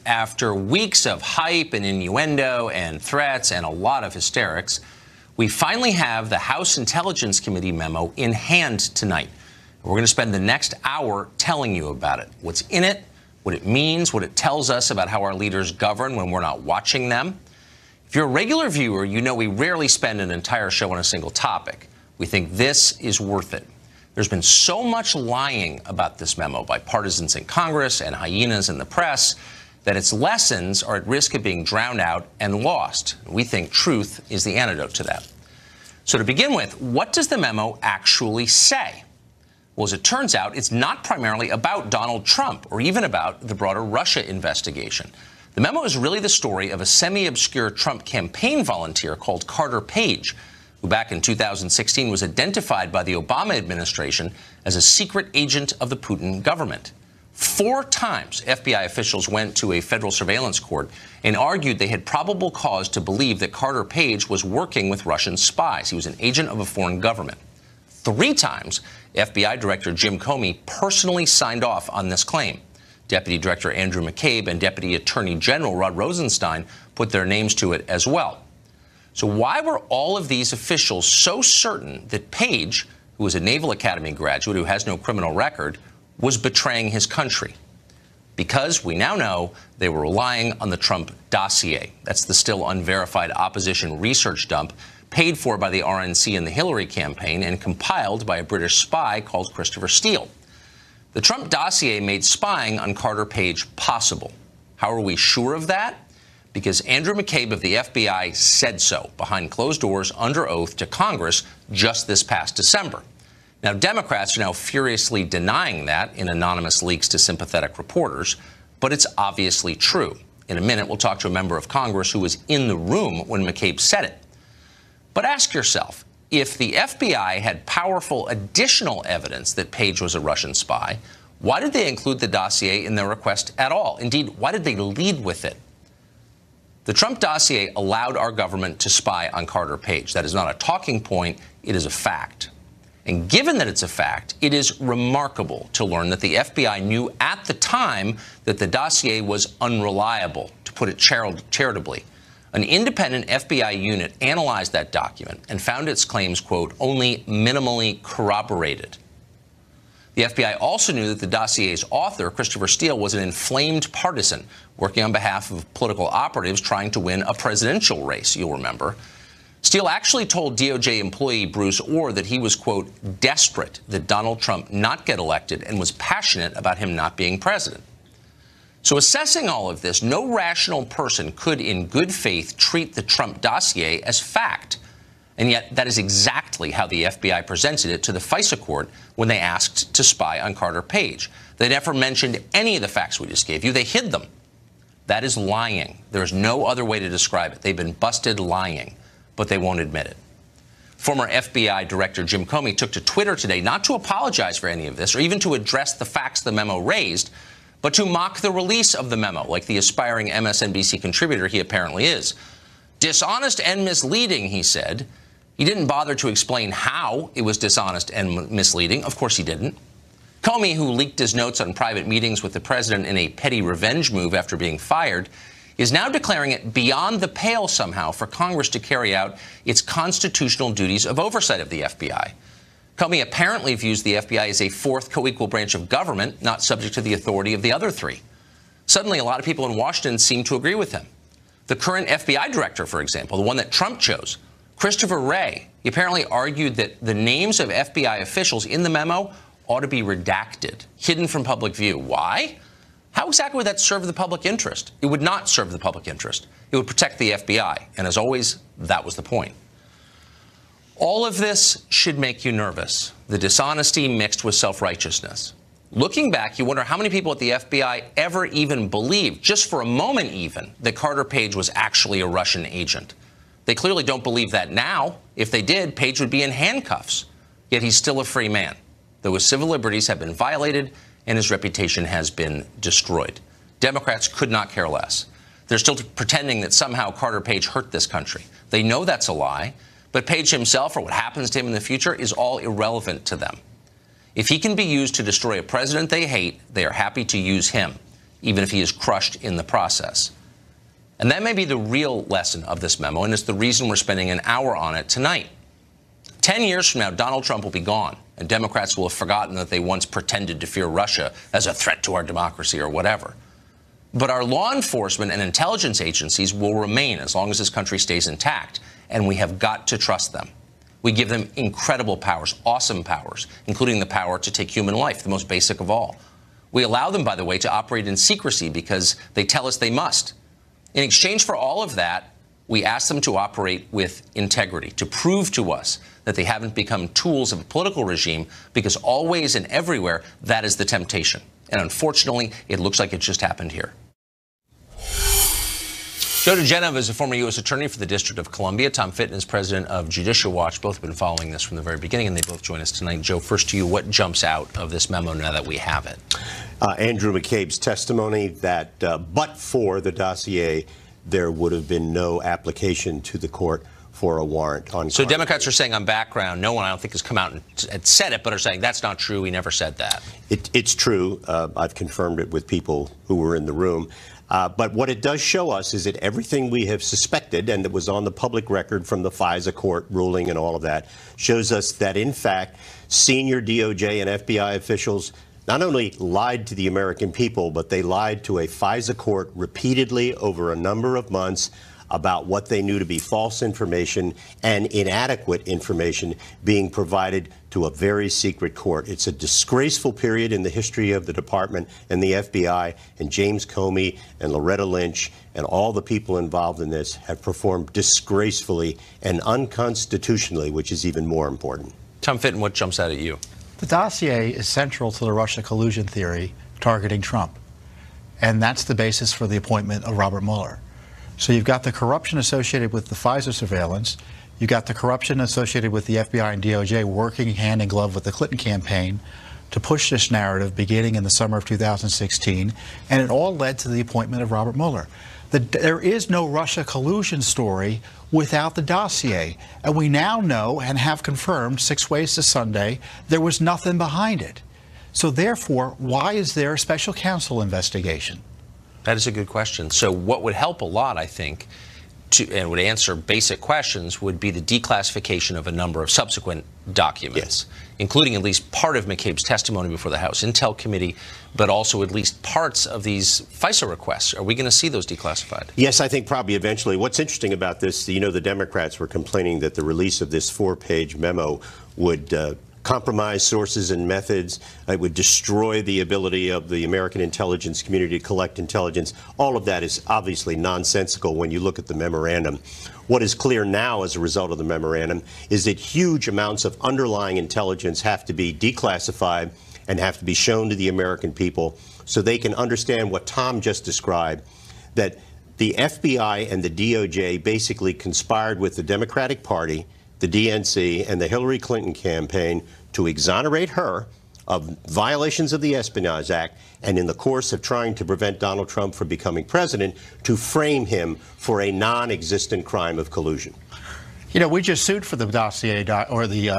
After weeks of hype and innuendo and threats and a lot of hysterics, we finally have the House Intelligence Committee memo in hand tonight. We're going to spend the next hour telling you about it, what's in it, what it means, what it tells us about how our leaders govern when we're not watching them. If you're a regular viewer, you know we rarely spend an entire show on a single topic. We think this is worth it. There's been so much lying about this memo by partisans in Congress and hyenas in the press that its lessons are at risk of being drowned out and lost. We think truth is the antidote to that. So to begin with, what does the memo actually say? Well, as it turns out, it's not primarily about Donald Trump or even about the broader Russia investigation. The memo is really the story of a semi-obscure Trump campaign volunteer called Carter Page, who back in 2016 was identified by the Obama administration as a secret agent of the Putin government. 4 times, FBI officials went to a federal surveillance court and argued they had probable cause to believe that Carter Page was working with Russian spies. He was an agent of a foreign government. 3 times, FBI Director Jim Comey personally signed off on this claim. Deputy Director Andrew McCabe and Deputy Attorney General Rod Rosenstein put their names to it as well. So why were all of these officials so certain that Page, who was a Naval Academy graduate who has no criminal record, was betraying his country? Because we now know they were relying on the Trump dossier. That's the still unverified opposition research dump paid for by the RNC and the Hillary campaign and compiled by a British spy called Christopher Steele. The Trump dossier made spying on Carter Page possible. How are we sure of that? Because Andrew McCabe of the FBI said so behind closed doors under oath to Congress just this past December. Now, Democrats are now furiously denying that in anonymous leaks to sympathetic reporters, but it's obviously true. In a minute, we'll talk to a member of Congress who was in the room when McCabe said it. But ask yourself, if the FBI had powerful additional evidence that Page was a Russian spy, why did they include the dossier in their request at all? Indeed, why did they lead with it? The Trump dossier allowed our government to spy on Carter Page. That is not a talking point. It is a fact. And given that it's a fact, it is remarkable to learn that the FBI knew at the time that the dossier was unreliable, to put it charitably. An independent FBI unit analyzed that document and found its claims, quote, only minimally corroborated. The FBI also knew that the dossier's author, Christopher Steele, was an inflamed partisan working on behalf of political operatives trying to win a presidential race, you'll remember. Steele actually told DOJ employee Bruce Orr that he was, quote, desperate that Donald Trump not get elected and was passionate about him not being president. So assessing all of this, no rational person could in good faith treat the Trump dossier as fact. And yet that is exactly how the FBI presented it to the FISA court when they asked to spy on Carter Page. They never mentioned any of the facts we just gave you. They hid them. That is lying. There is no other way to describe it. They've been busted lying, but they won't admit it. Former FBI Director Jim Comey took to Twitter today not to apologize for any of this or even to address the facts the memo raised, but to mock the release of the memo, like the aspiring MSNBC contributor he apparently is. Dishonest and misleading, he said. He didn't bother to explain how it was dishonest and misleading. Of course he didn't. Comey, who leaked his notes on private meetings with the president in a petty revenge move after being fired, is now declaring it beyond the pale somehow for Congress to carry out its constitutional duties of oversight of the FBI. Comey apparently views the FBI as a fourth co-equal branch of government, not subject to the authority of the other 3. Suddenly, a lot of people in Washington seem to agree with him. The current FBI director, for example, the one that Trump chose, Christopher Wray, he apparently argued that the names of FBI officials in the memo ought to be redacted, hidden from public view. Why? How exactly would that serve the public interest? It would not serve the public interest. It would protect the FBI. And as always, that was the point. All of this should make you nervous. The dishonesty mixed with self-righteousness. Looking back, you wonder how many people at the FBI ever even believed, just for a moment even, that Carter Page was actually a Russian agent. They clearly don't believe that now. If they did, Page would be in handcuffs. Yet he's still a free man, though his civil liberties have been violated and his reputation has been destroyed. Democrats could not care less. They're still pretending that somehow Carter Page hurt this country. They know that's a lie, but Page himself or what happens to him in the future is all irrelevant to them. If he can be used to destroy a president they hate, they are happy to use him. even if he is crushed in the process. And that may be the real lesson of this memo, and it's the reason we're spending an hour on it tonight. 10 years from now, Donald Trump will be gone, and Democrats will have forgotten that they once pretended to fear Russia as a threat to our democracy or whatever. But our law enforcement and intelligence agencies will remain as long as this country stays intact, and we have got to trust them. We give them incredible powers, awesome powers, including the power to take human life, the most basic of all. We allow them, by the way, to operate in secrecy because they tell us they must. In exchange for all of that, we ask them to operate with integrity, to prove to us that they haven't become tools of a political regime, because always and everywhere, that is the temptation. And unfortunately, it looks like it just happened here. Joe DeGenova is a former U.S. attorney for the District of Columbia. Tom Fitton is president of Judicial Watch. Both have been following this from the very beginning, and they both join us tonight. Joe, first to you, what jumps out of this memo now that we have it? Andrew McCabe's testimony that but for the dossier, there would have been no application to the court for a warrant on. So Democrats are saying on background, no one, I don't think, has come out and said it, but are saying that's not true. He never said that. It's true. I've confirmed it with people who were in the room. But what it does show us is that everything we have suspected, and that was on the public record from the FISA court ruling and all of that, shows us that, in fact, senior DOJ and FBI officials not only lied to the American people, but they lied to a FISA court repeatedly over a number of months about what they knew to be false information and inadequate information being provided to a very secret court. It's a disgraceful period in the history of the department and the FBI, and James Comey and Loretta Lynch and all the people involved in this have performed disgracefully and unconstitutionally, which is even more important. Tom Fitton, what jumps out at you? The dossier is central to the Russia collusion theory targeting Trump, and that's the basis for the appointment of Robert Mueller. So you've got the corruption associated with the FISA surveillance, you've got the corruption associated with the FBI and DOJ working hand in glove with the Clinton campaign to push this narrative beginning in the summer of 2016, and it all led to the appointment of Robert Mueller. There is no Russia collusion story without the dossier, and we now know and have confirmed 6 ways to Sunday there was nothing behind it. So therefore, why is there a special counsel investigation? That is a good question. So what would help a lot, I think, and would answer basic questions, would be the declassification of a number of subsequent documents, including at least part of McCabe's testimony before the House Intel Committee, but also at least parts of these FISA requests. Are we going to see those declassified? Yes, I think probably eventually. What's interesting about this, you know, the Democrats were complaining that the release of this 4-page memo would compromise sources and methods. It would destroy the ability of the American intelligence community to collect intelligence. All of that is obviously nonsensical when you look at the memorandum. What is clear now as a result of the memorandum is that huge amounts of underlying intelligence have to be declassified and have to be shown to the American people so they can understand what Tom just described, that the FBI and the DOJ basically conspired with the Democratic Party, the DNC, and the Hillary Clinton campaign to exonerate her of violations of the Espionage Act, and in the course of trying to prevent Donald Trump from becoming president, to frame him for a non-existent crime of collusion. You know, we just sued for the dossier or the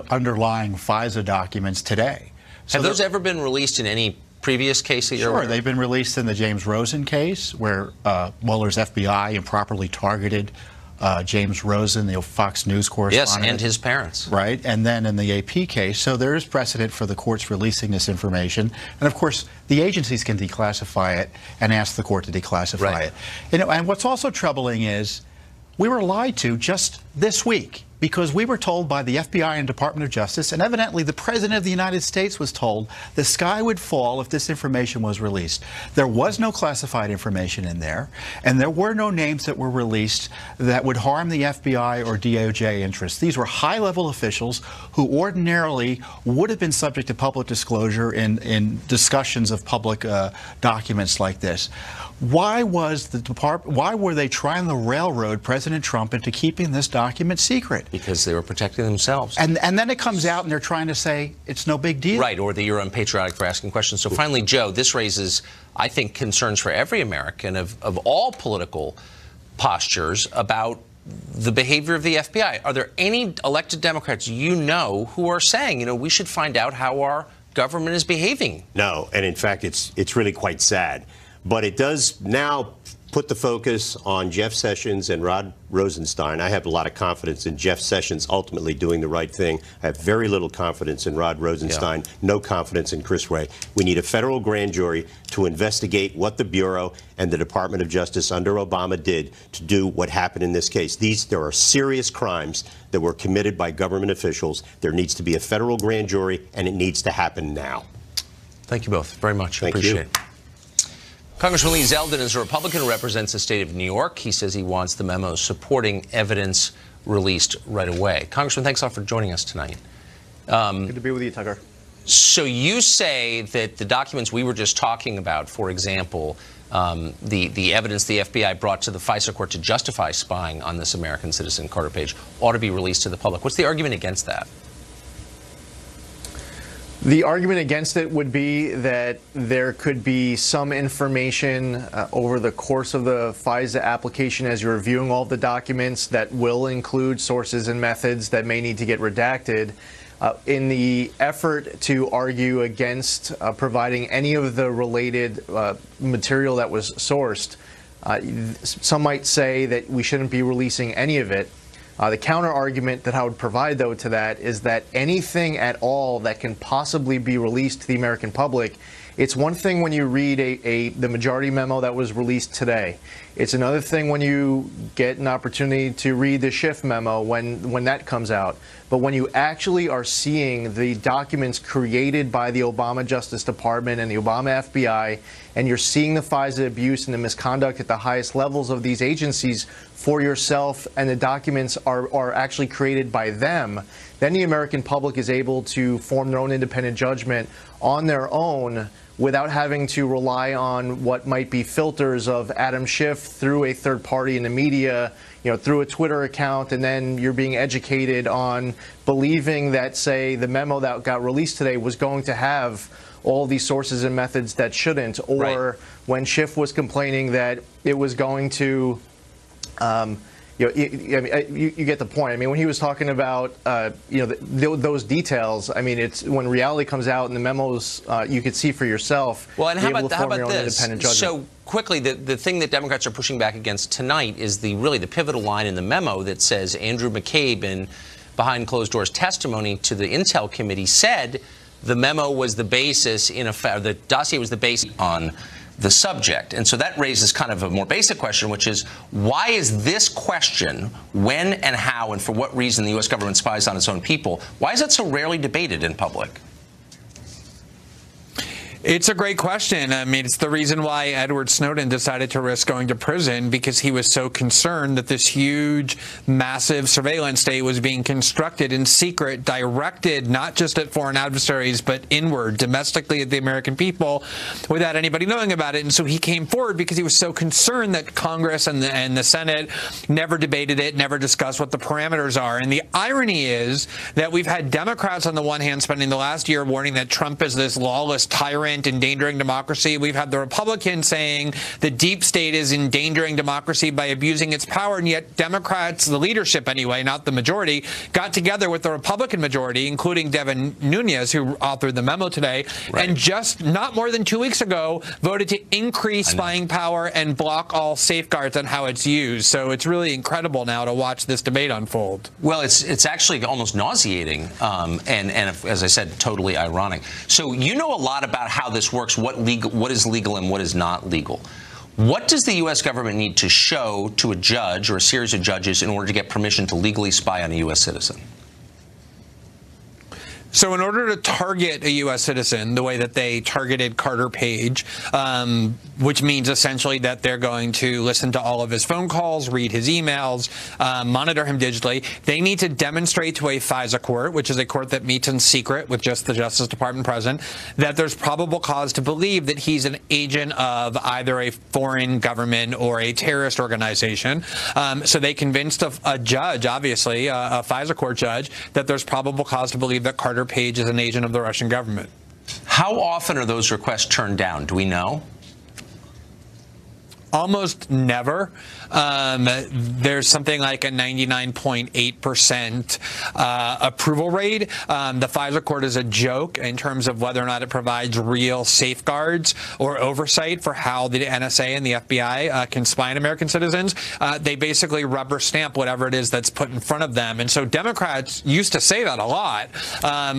underlying FISA documents today. So have those ever been released in any previous case that you're aware of? Sure, they've been released in the James Rosen case, where Mueller's FBI improperly targeted James Rosen, the Fox News correspondent. Yes, and his parents. Right, and then in the AP case. So there is precedent for the courts releasing this information. And of course, the agencies can declassify it and ask the court to declassify it. You know, and what's also troubling is we were lied to just this week, because we were told by the FBI and Department of Justice, and evidently the President of the United States was told, the sky would fall if this information was released. There was no classified information in there, and there were no names that were released that would harm the FBI or DOJ interests. These were high-level officials who ordinarily would have been subject to public disclosure in discussions of public documents like this. Why was the department? Why were they trying to railroad President Trump into keeping this document secret? Because they were protecting themselves. And then it comes out and they're trying to say it's no big deal. Right, or that you're unpatriotic for asking questions. So finally, Joe, this raises, I think, concerns for every American of all political postures about the behavior of the FBI. Are there any elected Democrats you know who are saying, you know, we should find out how our government is behaving. No, and in fact, it's really quite sad. But it does now put the focus on Jeff Sessions and Rod Rosenstein. I have a lot of confidence in Jeff Sessions ultimately doing the right thing. I have very little confidence in Rod Rosenstein, no confidence in Chris Wray. We need a federal grand jury to investigate what the Bureau and the Department of Justice under Obama did to do what happened in this case. There are serious crimes that were committed by government officials. There needs to be a federal grand jury, and it needs to happen now. Thank you both very much. Thank Appreciate you. it. Congressman Lee Zeldin is a Republican who represents the state of New York. He says he wants the memo supporting evidence released right away. Congressman, thanks a lot for joining us tonight. Good to be with you, Tucker. So you say that the documents we were just talking about, for example, the evidence the FBI brought to the FISA court to justify spying on this American citizen, Carter Page, ought to be released to the public. What's the argument against that? The argument against it would be that there could be some information over the course of the FISA application as you're reviewing all of the documents that will include sources and methods that may need to get redacted. In the effort to argue against providing any of the related material that was sourced, some might say that we shouldn't be releasing any of it. The counter argument that I would provide, though, to that is that anything at all that can possibly be released to the American public, it's one thing when you read the majority memo that was released today. It's another thing when you get an opportunity to read the Schiff memo when that comes out. But when you actually are seeing the documents created by the Obama Justice Department and the Obama FBI, and you're seeing the FISA abuse and the misconduct at the highest levels of these agencies for yourself, and the documents are actually created by them, then the American public is able to form their own independent judgment on their own without having to rely on what might be filters of Adam Schiff through a third party in the media, through a Twitter account, and then you're being educated on believing that, say, the memo that got released today was going to have all these sources and methods that shouldn't, or when Schiff was complaining that it was going to you get the point. I mean, when he was talking about those details, I mean, it's when reality comes out and the memos you could see for yourself. Well, and how about this? So quickly, the thing that Democrats are pushing back against tonight is really the pivotal line in the memo that says Andrew McCabe, in behind closed doors testimony to the Intel Committee, said the memo was the basis, the dossier was the basis on the subject. And so that raises kind of a more basic question, which is, why is this question, when and how and for what reason the U.S. government spies on its own people, why is that so rarely debated in public? It's a great question. I mean, it's the reason why Edward Snowden decided to risk going to prison, because he was so concerned that this huge, massive surveillance state was being constructed in secret, directed not just at foreign adversaries, but inward, domestically at the American people, without anybody knowing about it. And so he came forward because he was so concerned that Congress and the Senate never debated it, never discussed what the parameters are. And the irony is that we've had Democrats on the one hand spending the last year warning that Trump is this lawless tyrant endangering democracy. We've had the Republicans saying the deep state is endangering democracy by abusing its power, and yet Democrats, the leadership anyway, not the majority, got together with the Republican majority, including Devin Nunes, who authored the memo today, and just not more than 2 weeks ago voted to increase spying power and block all safeguards on how it's used. So it's really incredible now to watch this debate unfold. Well, it's actually almost nauseating, and as I said, totally ironic. So you know a lot about how this works, what is legal and what is not legal. What does the U.S. government need to show to a judge or a series of judges in order to get permission to legally spy on a U.S. citizen? So in order to target a U.S. citizen the way that they targeted Carter Page, which means essentially that they're going to listen to all of his phone calls, read his emails, monitor him digitally, they need to demonstrate to a FISA court, which is a court that meets in secret with just the Justice Department present, that there's probable cause to believe that he's an agent of either a foreign government or a terrorist organization. So they convinced a judge, obviously, a FISA court judge, that there's probable cause to believe that Carter Page is an agent of the Russian government. How often are those requests turned down? Do we know? almost never. There's something like a 99.8% approval rate. The FISA court is a joke in terms of whether or not it provides real safeguards or oversight for how the NSA and the FBI can spy on American citizens. They basically rubber stamp whatever it is that's put in front of them. And so Democrats used to say that a lot.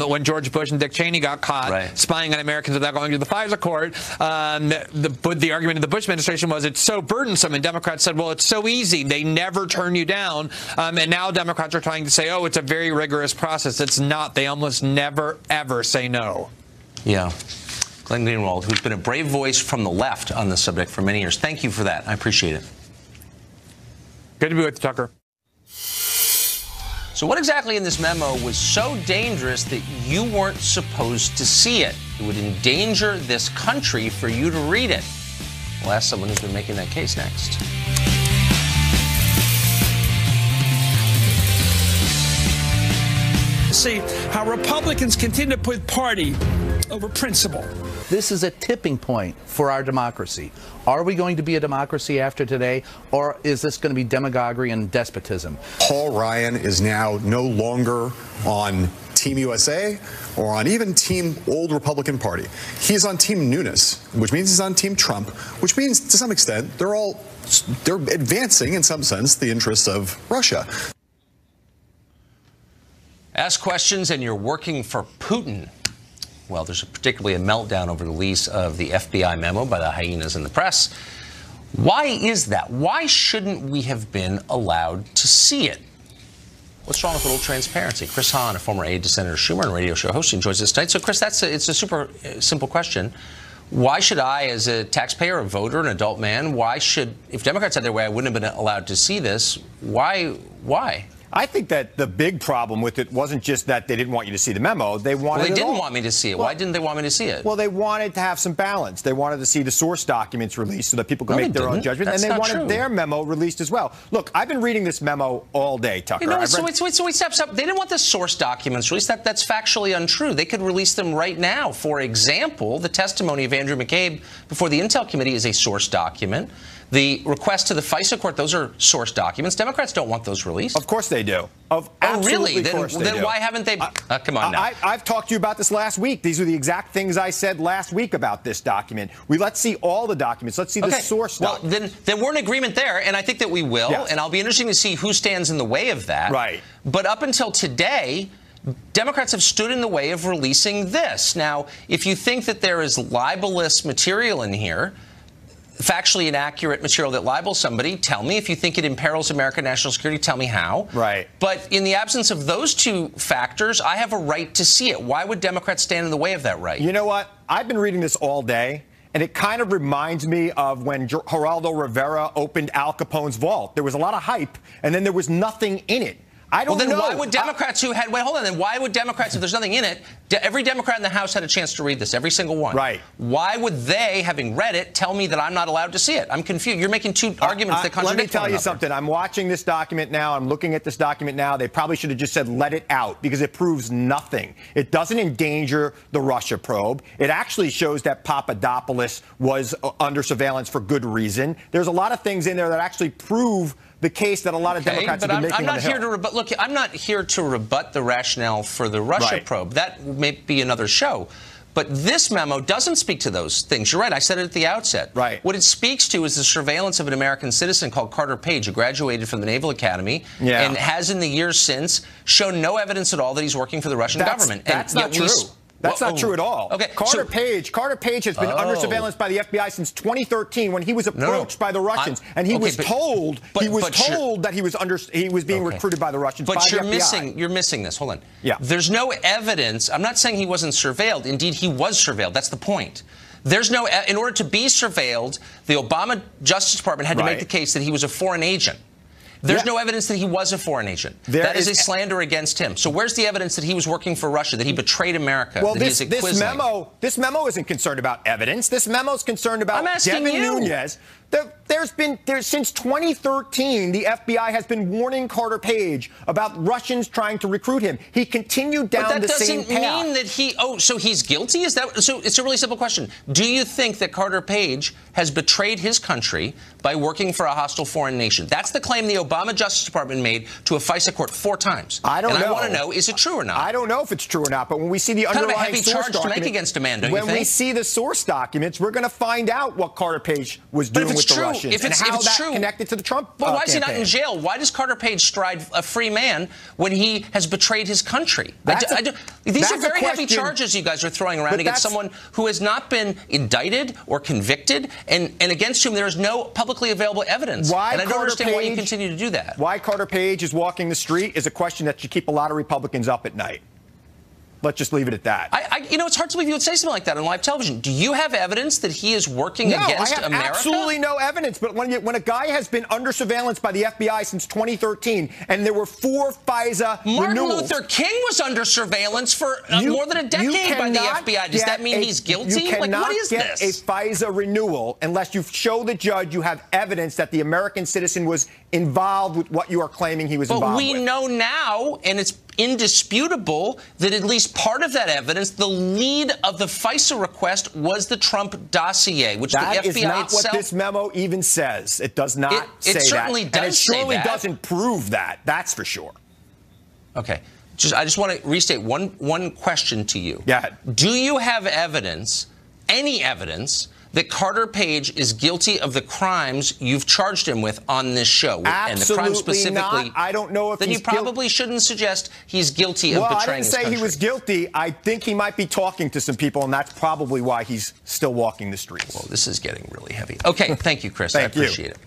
When George Bush and Dick Cheney got caught spying on Americans without going to the FISA court, the argument of the Bush administration was it's so burdensome, and Democrats said, well, it's so easy. They never turn you down. And now Democrats are trying to say, oh, it's a very rigorous process. It's not. They almost never, ever say no. Yeah. Glenn Greenwald, who's been a brave voice from the left on this subject for many years. Thank you for that. I appreciate it. Good to be with you, Tucker. So what exactly in this memo was so dangerous that you weren't supposed to see it? It would endanger this country for you to read it. We'll ask someone who's been making that case next. See how Republicans continue to put party over principle. This is a tipping point for our democracy. Are we going to be a democracy after today, or is this going to be demagoguery and despotism? Paul Ryan is now no longer on Team USA or on even Team Old Republican Party. He's on Team Nunes, which means he's on Team Trump, which means to some extent they're advancing in some sense the interests of Russia. Ask questions and you're working for Putin. Well, there's particularly a meltdown over the release of the FBI memo by the hyenas in the press. Why is that? Why shouldn't we have been allowed to see it? What's wrong with a little transparency? Chris Hahn, a former aide to Senator Schumer and radio show host, joins us tonight. So, Chris, it's a super simple question. Why should I, as a taxpayer, a voter, an adult man, if Democrats had their way, I wouldn't have been allowed to see this. Why? I think that the big problem with it wasn't just that they didn't want you to see the memo. They wanted Well, they didn't want me to see it. Well, why didn't they want me to see it? Well, they wanted to have some balance. They wanted to see the source documents released so that people could make their own judgment. That's and they not wanted true. their memo released as well. Look, I've been reading this memo all day, Tucker. You know, so they didn't want the source documents released. That's factually untrue. They could release them right now. For example, the testimony of Andrew McCabe before the Intel Committee is a source document. The request to the FISA court, those are source documents. Democrats don't want those released. Of course they do. Oh, really? Then why haven't they? Come on now. I've talked to you about this last week. These are the exact things I said last week about this document. Let's see all the documents. Let's see the source document. Well, then we're in agreement there, and I think that we will. Yes. And I'll be interested to see who stands in the way of that. Right. But up until today, Democrats have stood in the way of releasing this. Now, if you think that there is libelous material in here, factually inaccurate material that libels somebody, tell me. If you think it imperils American national security, tell me how. Right. But in the absence of those two factors, I have a right to see it. Why would Democrats stand in the way of that right? You know what? I've been reading this all day, and it kind of reminds me of when Geraldo Rivera opened Al Capone's vault. There was a lot of hype, and then there was nothing in it. I don't know. Well, then why would Democrats then why would Democrats, if there's nothing in it, every Democrat in the House had a chance to read this, every single one. Right. Why would they, having read it, tell me that I'm not allowed to see it? I'm confused. You're making two arguments that contradict one another. Let me tell you something. I'm watching this document now. I'm looking at this document now. They probably should have just said let it out because it proves nothing. It doesn't endanger the Russia probe. It actually shows that Papadopoulos was under surveillance for good reason. There's a lot of things in there that actually prove the case that a lot of Democrats have been making. I'm not here to rebut. Look, I'm not here to rebut the rationale for the Russia probe. That may be another show. But this memo doesn't speak to those things. You're right. I said it at the outset. Right. What it speaks to is the surveillance of an American citizen called Carter Page, who graduated from the Naval Academy and has in the years since shown no evidence at all that he's working for the Russian government. That's not true. That's not true at all. Okay, Carter Page has been under surveillance by the FBI since 2013 when he was approached by the Russians, and he was told that he was being recruited by the Russians. But you're missing this. Hold on. Yeah. There's no evidence. I'm not saying he wasn't surveilled. Indeed, he was surveilled. That's the point. There's no. In order to be surveilled, the Obama Justice Department had to make the case that he was a foreign agent. There's no evidence that he was a foreign agent. That is a slander against him. So where's the evidence that he was working for Russia, that he betrayed America? Well, that this memo isn't concerned about evidence. This memo is concerned about Devin Nunes. Since 2013, the FBI has been warning Carter Page about Russians trying to recruit him. He continued down the same path. That doesn't mean that so he's guilty? So it's a really simple question. Do you think that Carter Page has betrayed his country by working for a hostile foreign nation. That's the claim the Obama Justice Department made to a FISA court 4 times. I don't know. And I want to know, is it true or not? I don't know if it's true or not, but when we see the kind underlying of a heavy source charge to make against a man, don't you think? When we see the source documents, we're going to find out what Carter Page was doing with the Russians and how that connected to the Trump But why is he not campaign. in jail? Why does Carter Page stride a free man when he has betrayed his country? These are very heavy charges you guys are throwing around against someone who has not been indicted or convicted and against whom there is no publicly available evidence. And I don't understand why you continue to do that. Why Carter Page is walking the street is a question that should keep a lot of Republicans up at night. Let's just leave it at that. You know, it's hard to believe you would say something like that on live television. Do you have evidence that he is working against America? I have absolutely no evidence. But when a guy has been under surveillance by the FBI since 2013, and there were 4 FISA Martin renewals, Luther King was under surveillance for more than a decade by the FBI. Does that mean he's guilty? You cannot what is get this? a FISA renewal unless you show the judge you have evidence that the American citizen was involved with what you are claiming he was involved with. But we know now, and it's indisputable, that at least part of that evidence, the lead of the FISA request, was the Trump dossier, which that the FBI is not itself, what this memo even says. It does not say that. It certainly does and it say surely that. doesn't prove that. That's for sure. Okay. I just want to restate one question to you. Yeah. Do you have evidence, any evidence, that Carter Page is guilty of the crimes you've charged him with on this show? Absolutely and the crime specifically, not. I don't know if then he's you probably shouldn't suggest he's guilty of betraying his country. Well, I didn't say he was guilty. I think he might be talking to some people, and that's probably why he's still walking the streets. Well, this is getting really heavy. Okay, thank you, Chris. Thank I appreciate it.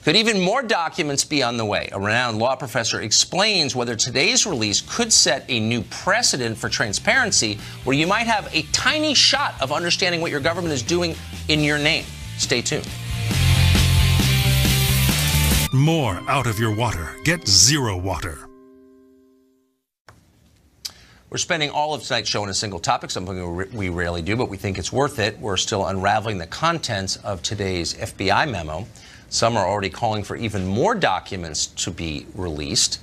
Could even more documents be on the way? A renowned law professor explains whether today's release could set a new precedent for transparency where you might have a tiny shot of understanding what your government is doing in your name. Stay tuned. More out of your water. Get Zero Water. We're spending all of tonight's show on a single topic, something we rarely do, but we think it's worth it. We're still unraveling the contents of today's FBI memo. Some are already calling for even more documents to be released.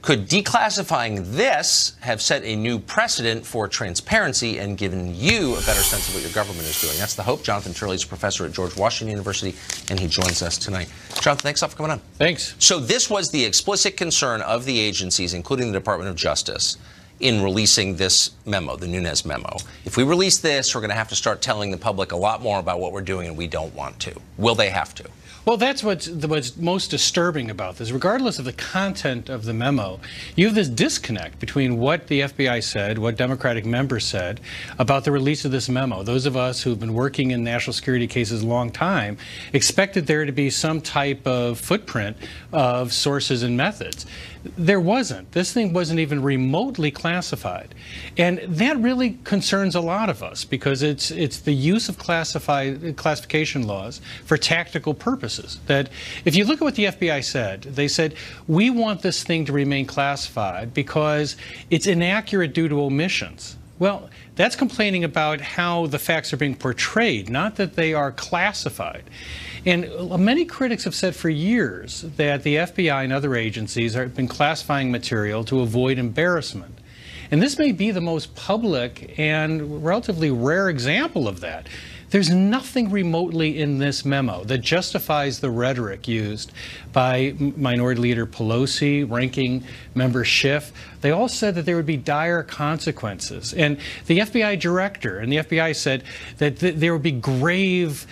Could declassifying this have set a new precedent for transparency and given you a better sense of what your government is doing? That's the hope. Jonathan Turley is a professor at George Washington University, and he joins us tonight. Jonathan, thanks a lot for coming on. Thanks. So this was the explicit concern of the agencies, including the Department of Justice, in releasing this memo, the Nunes memo. If we release this, we're going to have to start telling the public a lot more about what we're doing, and we don't want to. Will they have to? Well, that's what's most disturbing about this. Regardless of the content of the memo, you have this disconnect between what the FBI said, what Democratic members said about the release of this memo. Those of us who've been working in national security cases a long time expected there to be some type of footprint of sources and methods. There wasn't. This thing wasn't even remotely classified. And that really concerns a lot of us because it's the use of classification laws for tactical purposes. That if you look at what the FBI said, they said, we want this thing to remain classified because it's inaccurate due to omissions. Well, that's complaining about how the facts are being portrayed, not that they are classified. And many critics have said for years that the FBI and other agencies have been classifying material to avoid embarrassment. And this may be the most public and relatively rare example of that. There's nothing remotely in this memo that justifies the rhetoric used by Minority Leader Pelosi, Ranking Member Schiff. They all said that there would be dire consequences. And the FBI director and the FBI said that there would be grave,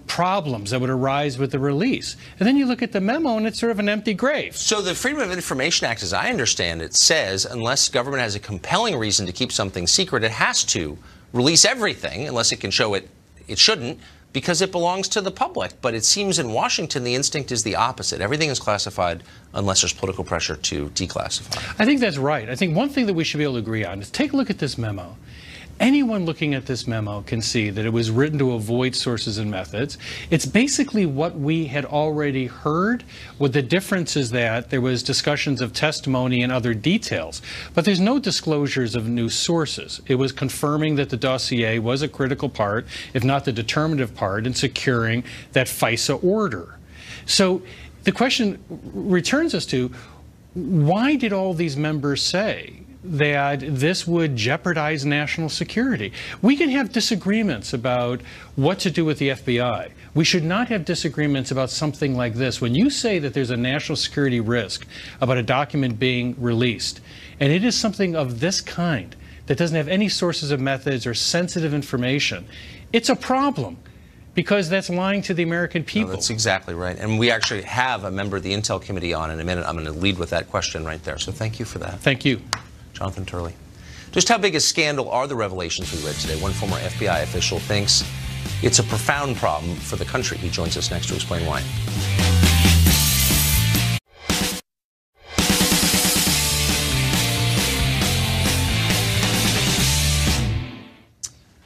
problems that would arise with the release. And then you look at the memo and it's sort of an empty grave. So the Freedom of Information Act, as I understand it, says unless government has a compelling reason to keep something secret, it has to release everything, unless it can show it shouldn't, because it belongs to the public. But it seems in Washington the instinct is the opposite. Everything is classified unless there's political pressure to declassify. I think that's right. I think one thing that we should be able to agree on is take a look at this memo. Anyone looking at this memo can see that it was written to avoid sources and methods. It's basically what we had already heard, with the difference is that there was discussions of testimony and other details, but there's no disclosures of new sources. It was confirming that the dossier was a critical part, if not the determinative part, in securing that FISA order. So the question returns us to, why did all these members say that this would jeopardize national security. We can have disagreements about what to do with the FBI. We should not have disagreements about something like this. When you say that there's a national security risk about a document being released, and it is something of this kind that doesn't have any sources of methods or sensitive information, it's a problem, because that's lying to the American people. No, that's exactly right. And we actually have a member of the Intel Committee on in a minute. I'm going to lead with that question right there. So thank you for that. Thank you. Jonathan Turley. Just how big a scandal are the revelations we read today? One former FBI official thinks it's a profound problem for the country. He joins us next to explain why.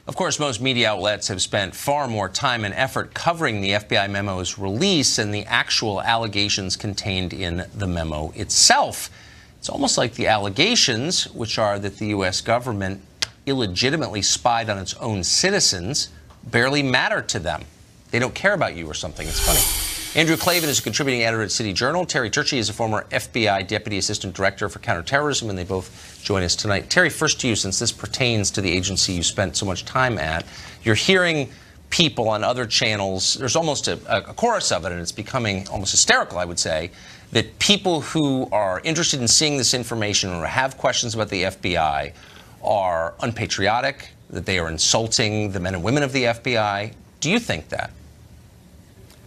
Of course, most media outlets have spent far more time and effort covering the FBI memo's release and the actual allegations contained in the memo itself. It's almost like the allegations, which are that the U.S. government illegitimately spied on its own citizens, barely matter to them. They don't care about you or something. It's funny. Andrew Klavan is a contributing editor at City Journal. Terry Turchie is a former FBI Deputy Assistant Director for Counterterrorism, and they both join us tonight. Terry, first to you, since this pertains to the agency you spent so much time at. You're hearing people on other channels, there's almost a chorus of it, and it's becoming almost hysterical, I would say, that people who are interested in seeing this information or have questions about the FBI are unpatriotic, that they are insulting the men and women of the FBI. Do you think that?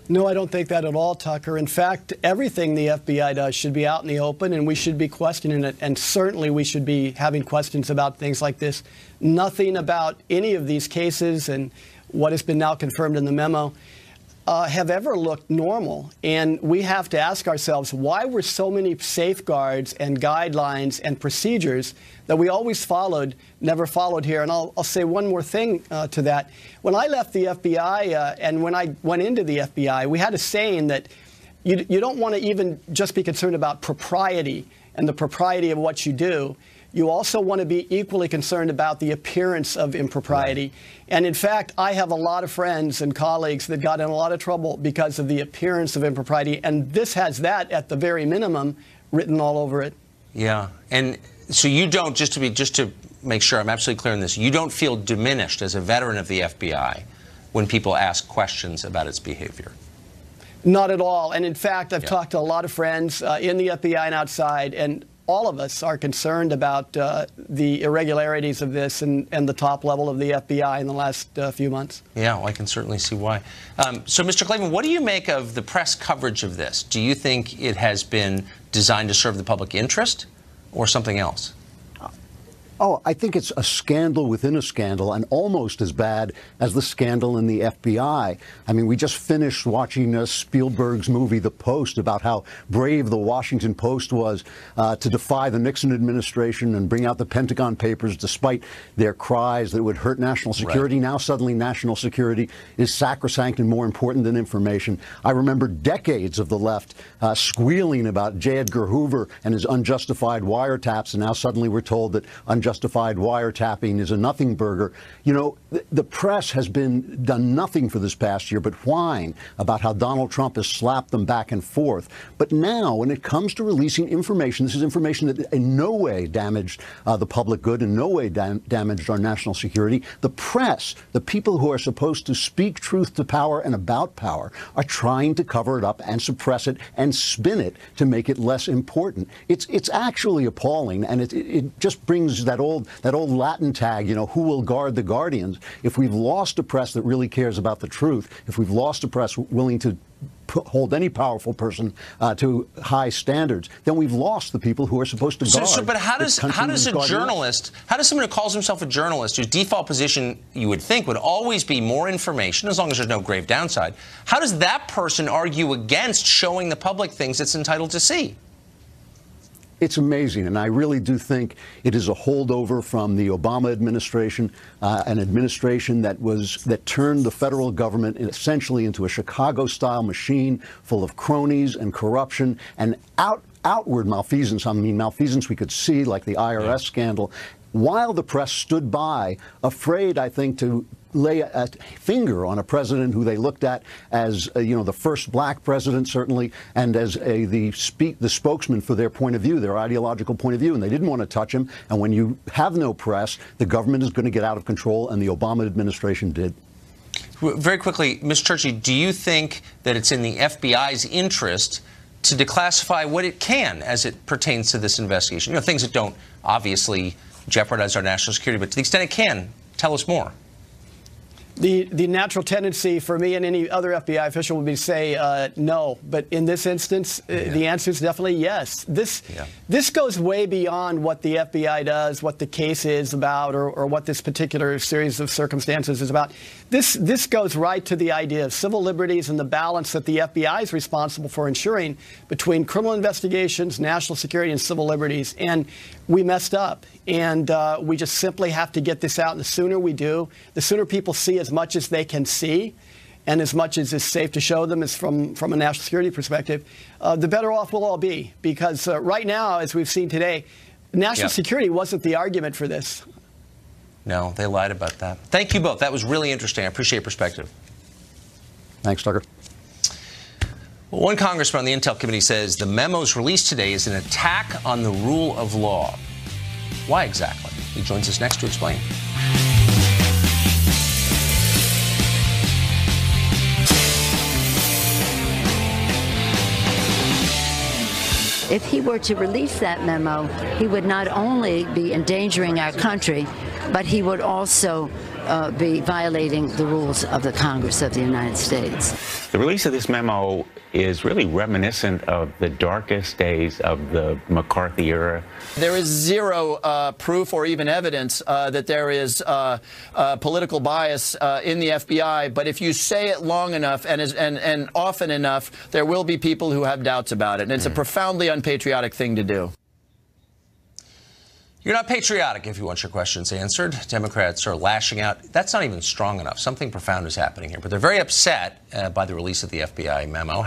No, I don't think that at all, Tucker. In fact, everything the FBI does should be out in the open, and we should be questioning it. And certainly we should be having questions about things like this. Nothing about any of these cases and what has been now confirmed in the memo have ever looked normal. And we have to ask ourselves, why were so many safeguards and guidelines and procedures that we always followed, never followed here? And I'll say one more thing to that. When I left the FBI and when I went into the FBI, we had a saying that you don't want to even just be concerned about propriety and the propriety of what you do. You also want to be equally concerned about the appearance of impropriety. Right. And in fact, I have a lot of friends and colleagues that got in a lot of trouble because of the appearance of impropriety. And this has that, at the very minimum, written all over it. Yeah. And so you don't, just to make sure I'm absolutely clear on this, you don't feel diminished as a veteran of the FBI when people ask questions about its behavior? Not at all. And in fact, I've talked to a lot of friends in the FBI and outside, and all of us are concerned about the irregularities of this and the top level of the FBI in the last few months. Yeah, well, I can certainly see why. So, Mr. Klavan, what do you make of the press coverage of this? Do you think it has been designed to serve the public interest or something else? Oh, I think it's a scandal within a scandal, and almost as bad as the scandal in the FBI. I mean, we just finished watching Spielberg's movie The Post about how brave the Washington Post was to defy the Nixon administration and bring out the Pentagon Papers despite their cries that it would hurt national security. Right. Now suddenly national security is sacrosanct and more important than information. I remember decades of the left squealing about J. Edgar Hoover and his unjustified wiretaps, and now suddenly we're told that unjustified wiretapping is a nothing burger. You know, the press has done nothing for this past year but whine about how Donald Trump has slapped them back and forth. But now, when it comes to releasing information, this is information that in no way damaged the public good, in no way damaged our national security. The press, the people who are supposed to speak truth to power and about power, are trying to cover it up and suppress it and spin it to make it less important. It's actually appalling, and it just brings that old Latin tag, you know, who will guard the guardians? If we've lost a press that really cares about the truth, if we've lost a press willing to hold any powerful person to high standards, then we've lost the people who are supposed to guard. But how does a journalist, how does someone who calls himself a journalist, whose default position you would think would always be more information, as long as there's no grave downside, how does that person argue against showing the public things it's entitled to see? It's amazing, and I really do think it is a holdover from the Obama administration, an administration that turned the federal government essentially into a Chicago-style machine full of cronies and corruption and outward malfeasance. I mean, malfeasance we could see, like the IRS scandal, while the press stood by, afraid, I think, to lay a finger on a president who they looked at as, the first black president, certainly, and as the spokesman for their point of view, their ideological point of view, and they didn't want to touch him. And when you have no press, the government is going to get out of control, and the Obama administration did. Very quickly, Ms. Churchy, do you think that it's in the FBI's interest to declassify what it can as it pertains to this investigation? Things that don't obviously jeopardize our national security, but to the extent it can, tell us more. The natural tendency for me and any other FBI official would be to say no. But in this instance, the answer is definitely yes. This goes way beyond what the FBI does, what the case is about, or what this particular series of circumstances is about. This goes right to the idea of civil liberties and the balance that the FBI is responsible for ensuring between criminal investigations, national security, and civil liberties. And we messed up. And we just simply have to get this out. And the sooner we do, the sooner people see as much as they can see and as much as is safe to show them as from a national security perspective, the better off we'll all be. Because right now, as we've seen today, national security wasn't the argument for this. No, they lied about that. Thank you both. That was really interesting. I appreciate your perspective. Thanks, Tucker. Well, one congressman on the Intel Committee says the memos released today is an attack on the rule of law. Why exactly? He joins us next to explain. If he were to release that memo, he would not only be endangering our country, but he would also be violating the rules of the Congress of the United States. The release of this memo is really reminiscent of the darkest days of the McCarthy era. There is zero proof or even evidence that there is political bias in the FBI, but if you say it long enough and often enough, there will be people who have doubts about it, and it's a profoundly unpatriotic thing to do. You're not patriotic if you want your questions answered. Democrats are lashing out. That's not even strong enough. Something profound is happening here. But they're very upset by the release of the FBI memo.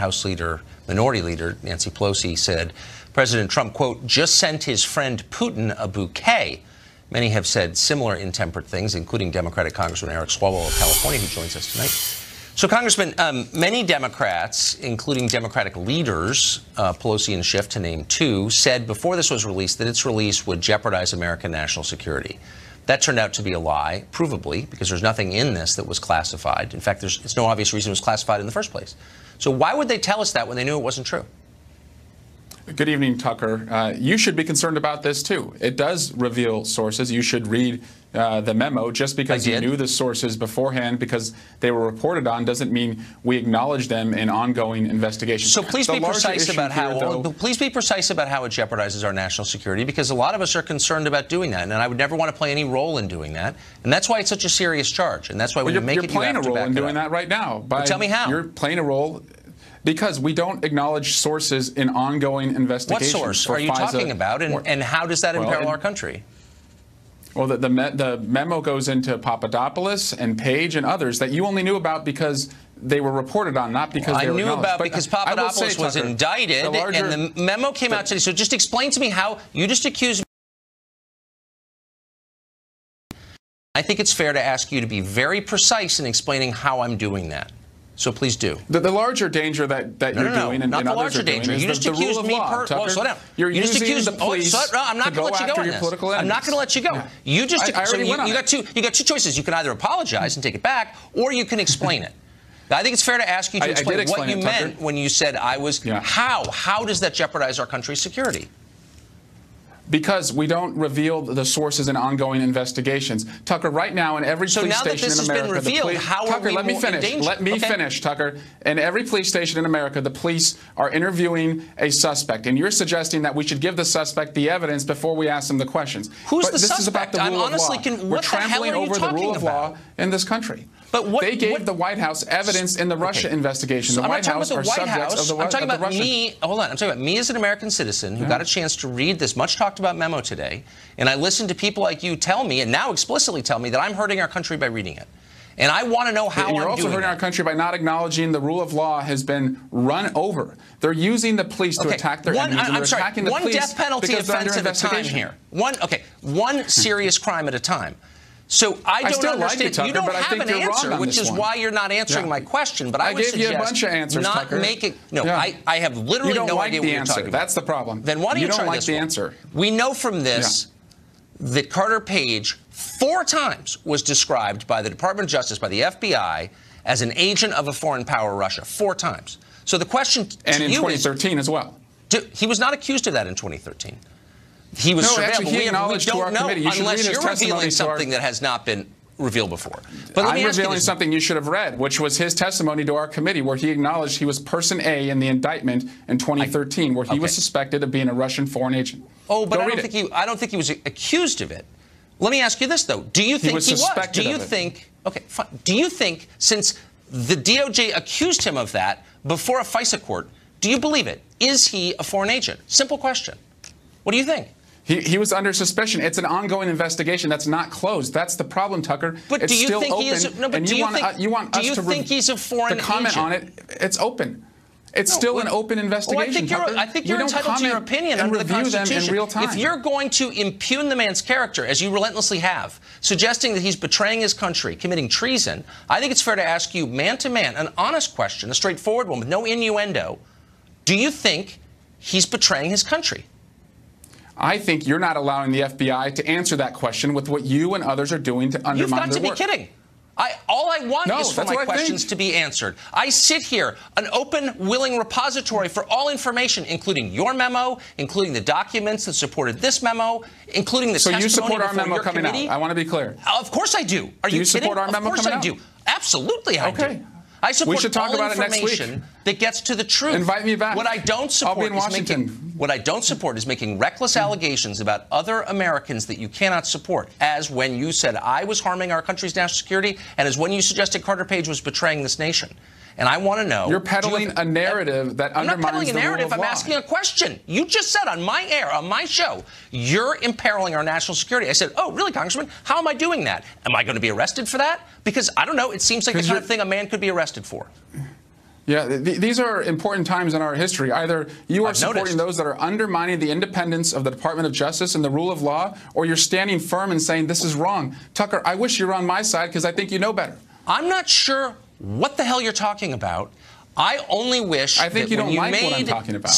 Minority Leader Nancy Pelosi said President Trump, quote, just sent his friend Putin a bouquet. Many have said similar intemperate things, including Democratic Congressman Eric Swalwell of California, who joins us tonight. So, Congressman, many Democrats, including Democratic leaders, Pelosi and Schiff, to name two, said before this was released that its release would jeopardize American national security. That turned out to be a lie, provably, because there's nothing in this that was classified. In fact, it's no obvious reason it was classified in the first place. So why would they tell us that when they knew it wasn't true? Good evening, Tucker. You should be concerned about this, too. It does reveal sources. You should read the memo. Just because you knew the sources beforehand because they were reported on doesn't mean we acknowledge them in ongoing investigations. So please be precise about how please be precise about how it jeopardizes our national security, because a lot of us are concerned about doing that, and I would never want to play any role in doing that. And that's why it's such a serious charge. And that's why when you make it, you have to back it up. You're playing a role in doing that right now. Well, tell me how. You're playing a role. Because we don't acknowledge sources in ongoing investigations. What source are you talking about, and how does that imperil our country? Well, the memo goes into Papadopoulos and Page and others that you only knew about because they were reported on, not because they were acknowledged. I knew about because Papadopoulos was indicted, and the memo came out today. So just explain to me how you just accused me. I think it's fair to ask you to be very precise in explaining how I'm doing that. So please do. The larger danger that you're doing, and not the others larger are doing, danger. You just accused me. Slow down. You're you just using accused the police I'm not going to let you go on this. I'm not going to let you go. Yeah. You just you got two choices. You can either apologize and take it back, or you can explain it. I think it's fair to ask you to explain what you meant when you said I was. Yeah. How does that jeopardize our country's security? Because we don't reveal the sources in ongoing investigations. Tucker, right now in every police station in America, been revealed, how Tucker, are we let me finish. Let me finish, Tucker. In every police station in America, the police are interviewing a suspect, and you're suggesting that we should give the suspect the evidence before we ask them the questions. Who's but the this suspect? Is about the rule of law. We're trampling over the rule of law in this country. But they gave the White House evidence in the Russia investigation. The White House are subjects of the Russian. I'm talking about me. Hold on. I'm talking about me as an American citizen who got a chance to read this much talked about memo today, and I listened to people like you tell me, and now explicitly tell me, that I'm hurting our country by reading it. And I want to know how I'm doing. You're also hurting our country by not acknowledging the rule of law has been run over. They're using the police to attack their enemies. I'm sorry. One death penalty offense at a time here. One serious crime at a time. So I don't still understand. like you, Tucker, you don't but I have think an you're wrong answer, on which this is one. why you're not answering my question. But I would gave you a bunch of answers, not Tucker. making. No, Yeah. I have literally you don't no like idea the what you're answer. talking about. That's the problem. Then why don't you don't try like this the one? answer? We know from this that Carter Page 4 times was described by the Department of Justice, by the FBI, as an agent of a foreign power, Russia. 4 times. So the question to and in you 2013 as well. He was not accused of that in 2013. He was surveilled. Actually, he acknowledged to our committee. You should read unless his you're revealing testimony to our- something that has not been revealed before. But let me I'm ask you revealing this. something you should have read, which was his testimony to our committee, where he acknowledged he was person A in the indictment in 2013, where he was suspected of being a Russian foreign agent. Oh, but Go I read don't think he was accused of it. Let me ask you this, though. Do you think he was? suspected Do you of it. think? Okay, fine. Do you think, since the DOJ accused him of that before a FISA court, do you believe it? Is he a foreign agent? Simple question. What do you think? He was under suspicion. It's an ongoing investigation that's not closed. That's the problem, Tucker. But it's do you still think open, he is? No, but and do you want us to think he's a foreign to comment agent? on it? It's open. It's still an open investigation. I think you're entitled to your opinion under the Constitution. Them in real time. If you're going to impugn the man's character, as you relentlessly have, suggesting that he's betraying his country, committing treason, I think it's fair to ask you, man to man, an honest question, a straightforward one with no innuendo. Do you think he's betraying his country? I think you're not allowing the FBI to answer that question with what you and others are doing to undermine You've got to their be work. kidding. All I want is for my questions to be answered. I sit here, an open, willing repository for all information, including your memo, including the documents that supported this memo, including the testimony So you support our before memo your coming committee. out? I want to be clear. Of course I do. Are you kidding? Support our memo coming out? Of course I do. Absolutely I do. I support we should talk all about it next week. information that gets to the truth. Invite me back. What I don't support I'll be in Washington. what I don't support is making reckless allegations about other Americans that you cannot support, as when you said I was harming our country's national security, and as when you suggested Carter Page was betraying this nation. And I want to know. You're peddling a narrative that I'm not undermines peddling a the rule narrative. of I'm law. asking a question. You just said on my air, on my show, you're imperiling our national security. I said, oh, really, Congressman? How am I doing that? Am I going to be arrested for that? Because I don't know. It seems like the kind of thing a man could be arrested for. Yeah, these are important times in our history. Either you are supporting those that are undermining the independence of the Department of Justice and the rule of law, or you're standing firm and saying this is wrong. Tucker, I wish you were on my side because I think you know better. I'm not sure what the hell you're talking about. I only wish I think that you don't when like what I'm talking about.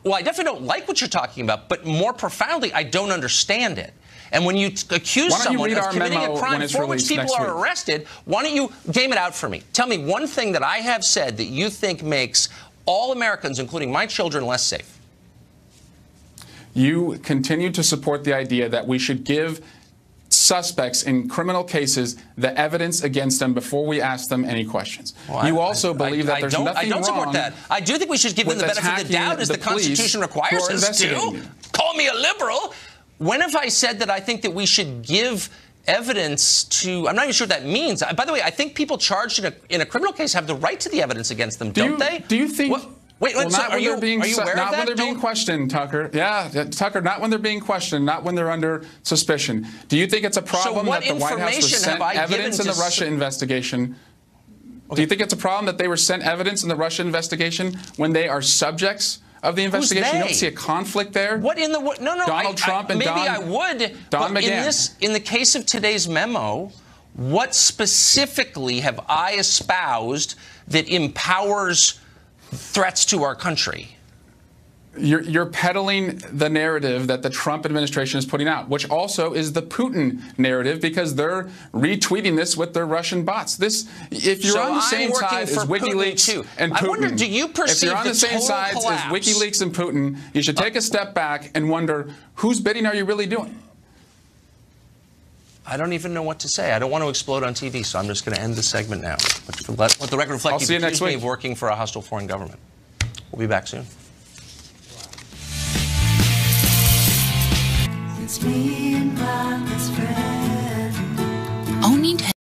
Well, I definitely don't like what you're talking about, but more profoundly, I don't understand it. And when you accuse someone of committing a crime for which people are arrested, why don't you game it out for me? Tell me one thing that I have said that you think makes all Americans, including my children, less safe. You continue to support the idea that we should give suspects in criminal cases the evidence against them before we ask them any questions. Well, you also believe that there's nothing wrong. I don't support that. I do think we should give them the benefit of the doubt, as the Constitution requires us to. Call me a liberal. When have I said that I think that we should give evidence to? I'm not even sure what that means. By the way, I think people charged in a criminal case have the right to the evidence against them, don't they? Do you think? Wait, well, so not when they're being not when they're being questioned, Tucker. Yeah, Tucker, not when they're being questioned, not when they're under suspicion. Do you think it's a problem that the White House was sent evidence in the Russia investigation? Do you think it's a problem that they were sent evidence in the Russia investigation when they are subjects of the investigation? You don't see a conflict there? What in the no? Donald Trump and maybe Don, I would. Don but McGahn. in the case of today's memo, what specifically have I espoused that empowers threats to our country? You're peddling the narrative that the Trump administration is putting out, which also is the Putin narrative, because they're retweeting this with their Russian bots. If you're on the same side as WikiLeaks and Putin, I wonder, do you perceive if you're on the same side as WikiLeaks and Putin, you should take a step back and wonder, whose bidding are you really doing? I don't even know what to say. I don't want to explode on TV, so I'm just going to end the segment now. Let the record reflect I'll see you next week. Of working for a hostile foreign government. We'll be back soon. It's me and my best friend.